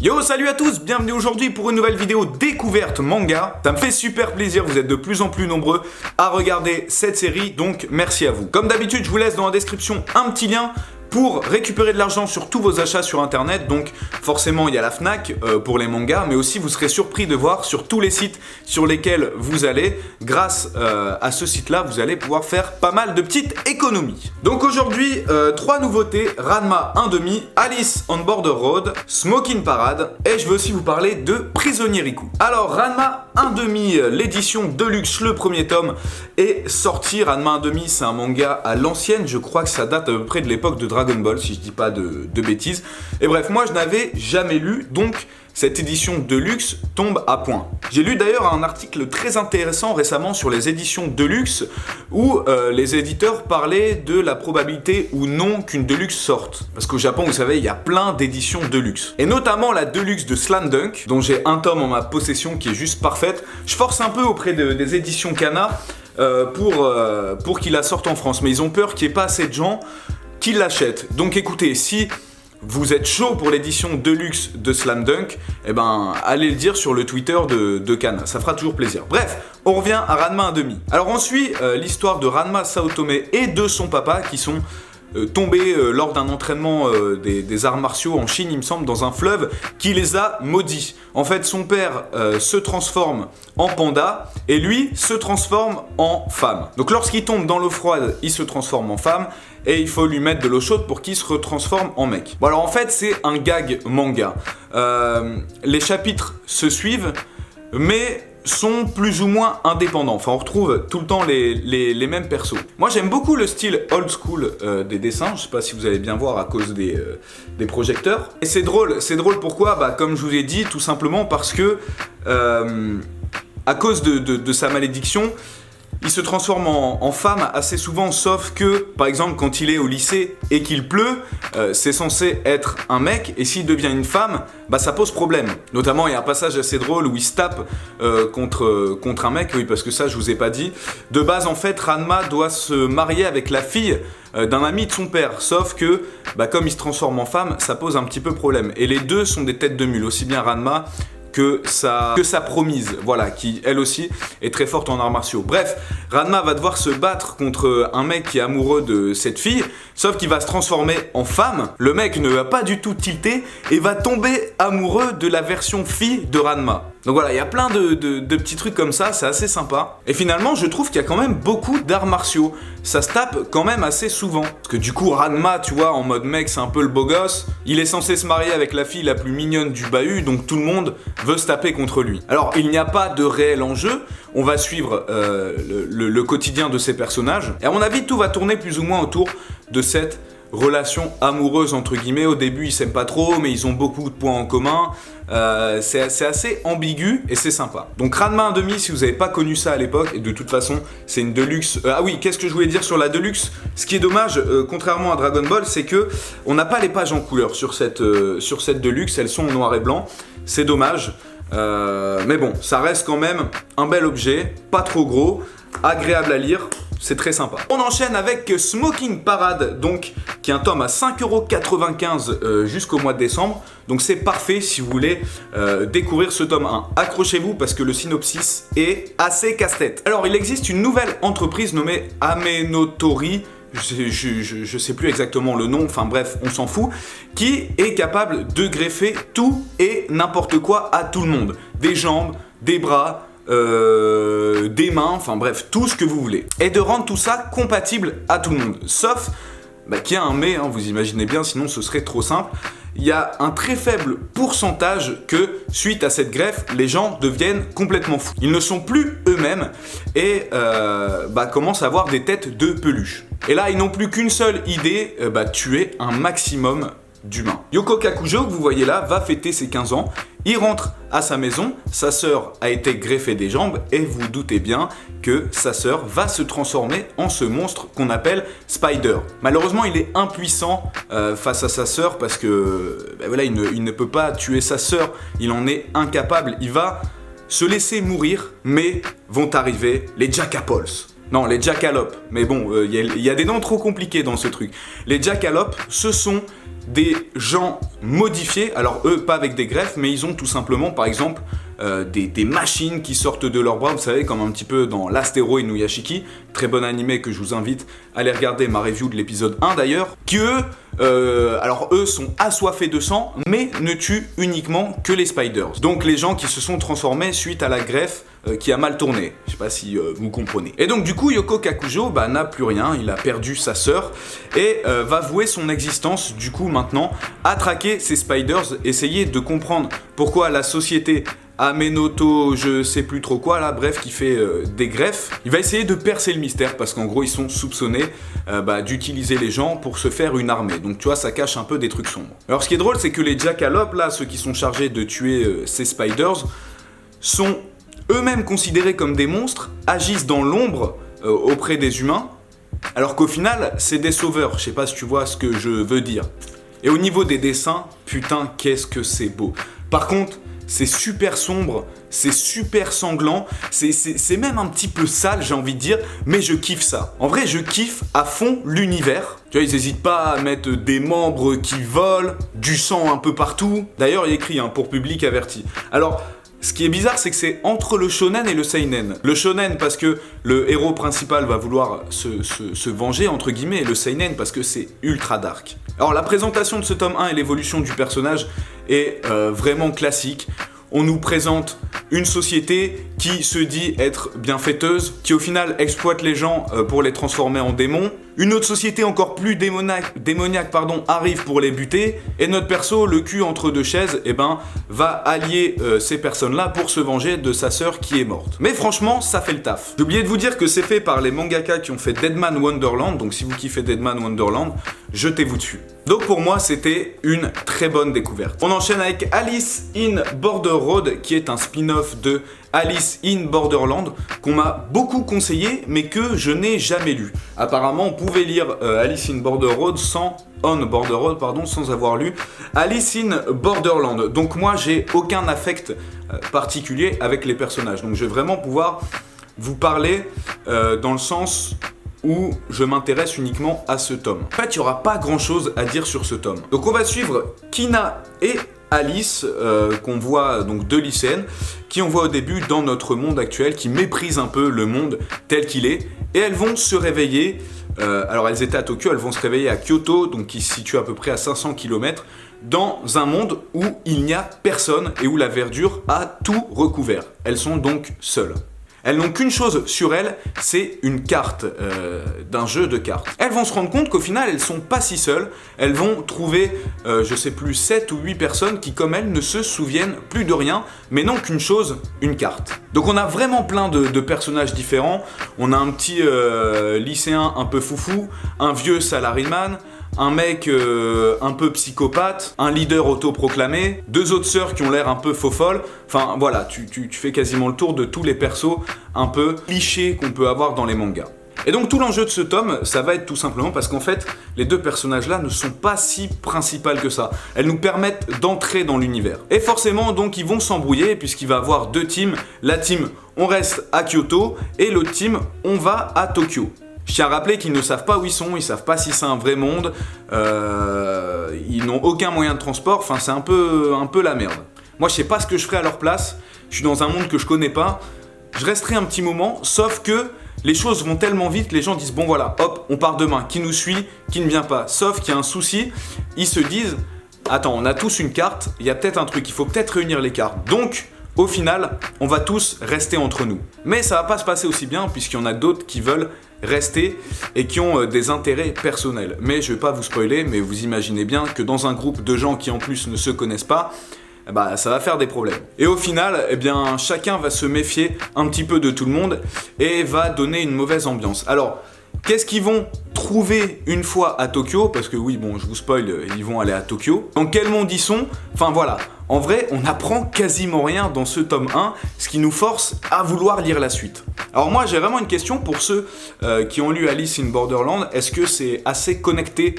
Yo, salut à tous, bienvenue aujourd'hui pour une nouvelle vidéo découverte manga. Ça me fait super plaisir, vous êtes de plus en plus nombreux à regarder cette série, donc merci à vous. Comme d'habitude, je vous laisse dans la description un petit lien pour récupérer de l'argent sur tous vos achats sur internet. Donc forcément il y a la Fnac pour les mangas, mais aussi vous serez surpris de voir sur tous les sites sur lesquels vous allez, grâce à ce site là, vous allez pouvoir faire pas mal de petites économies. Donc aujourd'hui, 3 nouveautés: Ranma 1/2, Alice on Border Road, Smoking Parade, et je veux aussi vous parler de Prisonnier Riku. Alors Ranma 1/2, l'édition Deluxe, le premier tome est sorti. Ranma 1/2, c'est un manga à l'ancienne, je crois que ça date à peu près de l'époque de Dragon Ball, si je dis pas de bêtises. Et bref, moi je n'avais jamais lu, donc cette édition Deluxe tombe à point. J'ai lu d'ailleurs un article très intéressant récemment sur les éditions Deluxe où les éditeurs parlaient de la probabilité ou non qu'une Deluxe sorte. Parce qu'au Japon, vous savez, il y a plein d'éditions Deluxe. Et notamment la Deluxe de Slam Dunk, dont j'ai un tome en ma possession qui est juste parfaite. Je force un peu auprès des éditions Kana pour qu'ils la sortent en France. Mais ils ont peur qu'il n'y ait pas assez de gens qui l'achètent. Donc écoutez, si vous êtes chaud pour l'édition Deluxe de Slam Dunk, eh ben allez le dire sur le Twitter de Kana, ça fera toujours plaisir. Bref, on revient à Ranma 1/2. Alors on suit l'histoire de Ranma Saotome et de son papa qui sont tombés lors d'un entraînement des arts martiaux en Chine, il me semble, dans un fleuve qui les a maudits. En fait, son père se transforme en panda et lui se transforme en femme. Donc lorsqu'il tombe dans l'eau froide, il se transforme en femme et il faut lui mettre de l'eau chaude pour qu'il se retransforme en mec. Bon alors en fait, c'est un gag manga. Les chapitres se suivent, mais sont plus ou moins indépendants. Enfin, on retrouve tout le temps les mêmes persos. Moi, j'aime beaucoup le style old school des dessins. Je sais pas si vous allez bien voir à cause des projecteurs. Et c'est drôle pourquoi ? Bah, comme je vous ai dit, tout simplement parce que à cause de sa malédiction, il se transforme en femme assez souvent, sauf que, par exemple, quand il est au lycée et qu'il pleut, c'est censé être un mec, et s'il devient une femme, bah ça pose problème. Notamment, il y a un passage assez drôle où il se tape contre un mec, oui, parce que ça, je vous ai pas dit. De base, en fait, Ranma doit se marier avec la fille d'un ami de son père, sauf que, bah, comme il se transforme en femme, ça pose un petit peu problème. Et les deux sont des têtes de mule, aussi bien Ranma que sa promise, voilà, qui elle aussi est très forte en arts martiaux. Bref, Ranma va devoir se battre contre un mec qui est amoureux de cette fille, sauf qu'il va se transformer en femme. Le mec ne va pas du tout tilter et va tomber amoureux de la version fille de Ranma. Donc voilà, il y a plein de petits trucs comme ça, c'est assez sympa. Et finalement, je trouve qu'il y a quand même beaucoup d'arts martiaux. Ça se tape quand même assez souvent. Parce que du coup, Ranma, tu vois, en mode mec, c'est un peu le beau gosse. Il est censé se marier avec la fille la plus mignonne du bahut, donc tout le monde veut se taper contre lui. Alors, il n'y a pas de réel enjeu. On va suivre le quotidien de ces personnages. Et à mon avis, tout va tourner plus ou moins autour de cette relation amoureuse entre guillemets. Au début ils s'aiment pas trop, mais ils ont beaucoup de points en commun. C'est assez ambigu et c'est sympa. Donc Ranma 1/2, si vous n'avez pas connu ça à l'époque, et de toute façon c'est une Deluxe. Ah oui, qu'est-ce que je voulais dire sur la Deluxe? Ce qui est dommage, contrairement à Dragon Ball, c'est que on n'a pas les pages en couleur sur cette Deluxe. Elles sont en noir et blanc. C'est dommage. Mais bon, ça reste quand même un bel objet, pas trop gros, agréable à lire. C'est très sympa. On enchaîne avec Smoking Parade, donc, qui est un tome à 5,95€ jusqu'au mois de décembre. Donc c'est parfait si vous voulez découvrir ce tome 1. Accrochez-vous parce que le synopsis est assez casse-tête. Alors il existe une nouvelle entreprise nommée Amenotori. Je sais plus exactement le nom, enfin bref, on s'en fout, qui est capable de greffer tout et n'importe quoi à tout le monde. Des jambes, des bras, des mains, enfin bref, tout ce que vous voulez. Et de rendre tout ça compatible à tout le monde. Sauf qu'il y a un mais, hein, vous imaginez bien, sinon ce serait trop simple. Il y a un très faible pourcentage que, suite à cette greffe, les gens deviennent complètement fous. Ils ne sont plus eux-mêmes et commencent à avoir des têtes de peluche. Et là, ils n'ont plus qu'une seule idée, tuer un maximum d'humains. Yoko Kakujo, que vous voyez là, va fêter ses 15 ans. Il rentre à sa maison, sa sœur a été greffée des jambes et vous doutez bien que sa sœur va se transformer en ce monstre qu'on appelle Spider. Malheureusement, il est impuissant face à sa sœur parce que il ne peut pas tuer sa sœur, il en est incapable. Il va se laisser mourir, mais vont arriver les Jack Apples. Non, les Jackalope. Mais bon, il y a des noms trop compliqués dans ce truc. Les Jackalope, ce sont des gens modifiés. Alors eux, pas avec des greffes, mais ils ont tout simplement, par exemple, des machines qui sortent de leurs bras. Vous savez, comme un petit peu dans l'Astéro Inuyashiki. Très bon animé que je vous invite à aller regarder ma review de l'épisode 1 d'ailleurs. Qui eux sont assoiffés de sang, mais ne tuent uniquement que les Spiders. Donc les gens qui se sont transformés suite à la greffe qui a mal tourné. Je sais pas si vous comprenez. Et donc du coup, Yoko Kakujo n'a plus rien, il a perdu sa sœur et va vouer son existence du coup maintenant à traquer ces Spiders, essayer de comprendre pourquoi la société Amenoto, je sais plus trop quoi là, bref, qui fait des greffes. Il va essayer de percer le mystère parce qu'en gros ils sont soupçonnés d'utiliser les gens pour se faire une armée. Donc tu vois, ça cache un peu des trucs sombres. Alors ce qui est drôle, c'est que les Jackalope là, ceux qui sont chargés de tuer ces Spiders, sont eux-mêmes considérés comme des monstres, agissent dans l'ombre auprès des humains, alors qu'au final c'est des sauveurs. Je sais pas si tu vois ce que je veux dire. Et au niveau des dessins, putain qu'est-ce que c'est beau. Par contre, c'est super sombre, c'est super sanglant, c'est même un petit peu sale, j'ai envie de dire, mais je kiffe ça. En vrai, je kiffe à fond l'univers. Tu vois, ils n'hésitent pas à mettre des membres qui volent, du sang un peu partout. D'ailleurs, il y a écrit pour public averti. Alors, ce qui est bizarre, c'est que c'est entre le shonen et le seinen. Le shonen parce que le héros principal va vouloir se venger, entre guillemets, et le seinen parce que c'est ultra dark. Alors la présentation de ce tome 1 et l'évolution du personnage est vraiment classique. On nous présente une société qui se dit être bienfaiteuse, qui au final exploite les gens pour les transformer en démons. Une autre société encore plus démoniaque arrive pour les buter, et notre perso, le cul entre deux chaises, va allier ces personnes-là pour se venger de sa sœur qui est morte. Mais franchement, ça fait le taf. J'ai oublié de vous dire que c'est fait par les mangaka qui ont fait Deadman Wonderland, donc si vous kiffez Deadman Wonderland, jetez-vous dessus. Donc pour moi, c'était une très bonne découverte. On enchaîne avec Alice in Border Road, qui est un spin-off de Alice in Borderland, qu'on m'a beaucoup conseillé, mais que je n'ai jamais lu. Apparemment, on pouvait lire Alice in Border Road sans avoir lu Alice in Borderland. Donc moi, j'ai aucun affect particulier avec les personnages. Donc je vais vraiment pouvoir vous parler dans le sens où je m'intéresse uniquement à ce tome. En fait, il n'y aura pas grand-chose à dire sur ce tome. Donc on va suivre Kina et Alice, qu'on voit, donc deux lycéennes, qui on voit au début dans notre monde actuel, qui méprisent un peu le monde tel qu'il est, et elles vont se réveiller, alors elles étaient à Tokyo, elles vont se réveiller à Kyoto, donc qui se situe à peu près à 500 km, dans un monde où il n'y a personne et où la verdure a tout recouvert. Elles sont donc seules. Elles n'ont qu'une chose sur elles, c'est une carte d'un jeu de cartes. Elles vont se rendre compte qu'au final, elles sont pas si seules. Elles vont trouver, je sais plus, 7 ou 8 personnes qui, comme elles, ne se souviennent plus de rien, mais n'ont qu'une chose, une carte. Donc on a vraiment plein de personnages différents. On a un petit lycéen un peu foufou, un vieux salaryman, un mec un peu psychopathe, un leader autoproclamé, deux autres sœurs qui ont l'air un peu faux-folles. Enfin voilà, tu fais quasiment le tour de tous les persos un peu clichés qu'on peut avoir dans les mangas. Et donc tout l'enjeu de ce tome, ça va être tout simplement parce qu'en fait, les deux personnages-là ne sont pas si principales que ça. Elles nous permettent d'entrer dans l'univers. Et forcément, donc, ils vont s'embrouiller puisqu'il va y avoir deux teams. La team, on reste à Kyoto, et l'autre team, on va à Tokyo. Je tiens à rappeler qu'ils ne savent pas où ils sont, ils savent pas si c'est un vrai monde, ils n'ont aucun moyen de transport, enfin c'est un peu la merde. Moi je sais pas ce que je ferais à leur place, je suis dans un monde que je connais pas, je resterai un petit moment, sauf que les choses vont tellement vite que les gens disent bon voilà, hop, on part demain, qui nous suit, qui ne vient pas. Sauf qu'il y a un souci, ils se disent attends, on a tous une carte, il y a peut-être un truc, il faut peut-être réunir les cartes. Donc au final, on va tous rester entre nous. Mais ça va pas se passer aussi bien puisqu'il y en a d'autres qui veulent rester et qui ont des intérêts personnels. Mais je vais pas vous spoiler, mais vous imaginez bien que dans un groupe de gens qui en plus ne se connaissent pas, ça va faire des problèmes. Et au final, chacun va se méfier un petit peu de tout le monde et va donner une mauvaise ambiance. Alors, qu'est-ce qu'ils vont trouver une fois à Tokyo? Parce que oui, bon, je vous spoil, ils vont aller à Tokyo. Dans quel monde ils sont? Enfin voilà. En vrai, on n'apprend quasiment rien dans ce tome 1, ce qui nous force à vouloir lire la suite. Alors moi, j'ai vraiment une question pour ceux qui ont lu Alice in Borderland. Est-ce que c'est assez connecté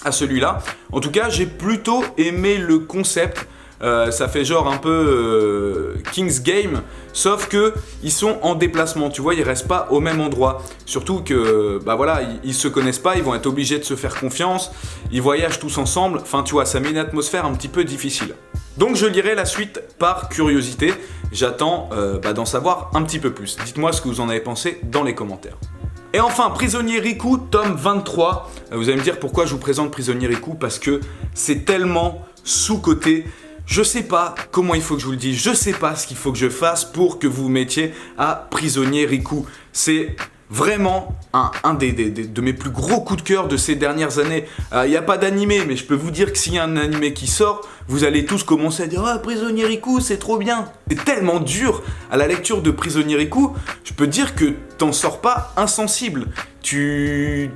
à celui-là? En tout cas, j'ai plutôt aimé le concept ça fait genre un peu King's Game, sauf que ils sont en déplacement, tu vois, ils restent pas au même endroit. Surtout que, bah voilà, ils se connaissent pas, ils vont être obligés de se faire confiance, ils voyagent tous ensemble, enfin tu vois, ça met une atmosphère un petit peu difficile. Donc je lirai la suite par curiosité, j'attends d'en savoir un petit peu plus. Dites-moi ce que vous en avez pensé dans les commentaires. Et enfin, Prisonnier Riku, tome 23. Vous allez me dire pourquoi je vous présente Prisonnier Riku, parce que c'est tellement sous-coté. Je sais pas comment il faut que je vous le dise, je sais pas ce qu'il faut que je fasse pour que vous vous mettiez à Prisonnier Riku. C'est vraiment un de mes plus gros coups de cœur de ces dernières années. Il n'y a pas d'animé, mais je peux vous dire que s'il y a un animé qui sort, vous allez tous commencer à dire « Ah, Prisonnier Riku, c'est trop bien !» C'est tellement dur à la lecture de Prisonnier Riku, je peux dire que t'en sors pas insensible. J'ai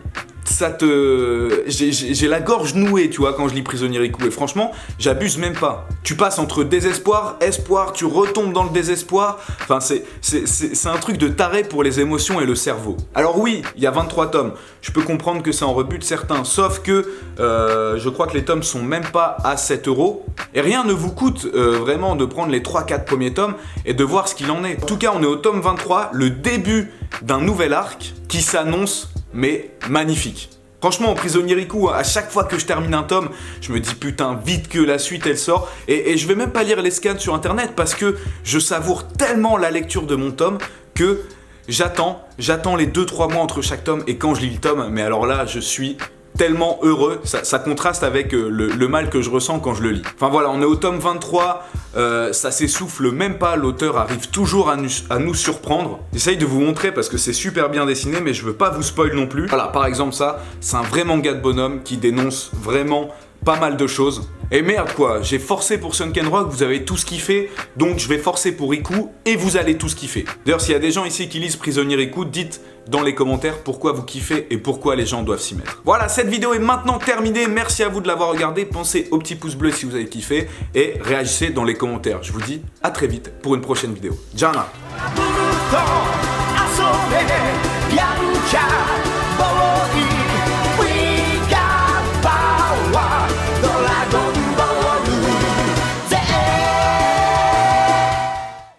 la gorge nouée, tu vois, quand je lis Prisonnier Riku, et franchement, j'abuse même pas. Tu passes entre désespoir, espoir, tu retombes dans le désespoir, enfin c'est un truc de taré pour les émotions et le cerveau. Alors oui, il y a 23 tomes, je peux comprendre que ça en rebute certains, sauf que je crois que les tomes sont même pas à 7 €, et rien ne vous coûte vraiment de prendre les 3-4 premiers tomes et de voir ce qu'il en est. En tout cas, on est au tome 23, le début d'un nouvel arc qui s'annonce mais magnifique. Franchement, en Prisonnier Riku, à chaque fois que je termine un tome, je me dis putain, vite que la suite elle sort. Et je vais même pas lire les scans sur internet parce que je savoure tellement la lecture de mon tome que j'attends les 2-3 mois entre chaque tome. Et quand je lis le tome, mais alors là, je suis tellement heureux, ça contraste avec le mal que je ressens quand je le lis. Enfin voilà, on est au tome 23, ça s'essouffle même pas, l'auteur arrive toujours à nous surprendre. J'essaye de vous montrer parce que c'est super bien dessiné, mais je veux pas vous spoil non plus. Voilà, par exemple ça, c'est un vrai manga de bonhomme qui dénonce vraiment pas mal de choses. Et merde quoi, j'ai forcé pour Sunken Rock, vous avez tous kiffé, donc je vais forcer pour Riku et vous allez tous kiffer. D'ailleurs, s'il y a des gens ici qui lisent Prisonnier Riku, dites dans les commentaires pourquoi vous kiffez et pourquoi les gens doivent s'y mettre. Voilà, cette vidéo est maintenant terminée, merci à vous de l'avoir regardée, pensez au petit pouce bleu si vous avez kiffé et réagissez dans les commentaires. Je vous dis à très vite pour une prochaine vidéo. Jana!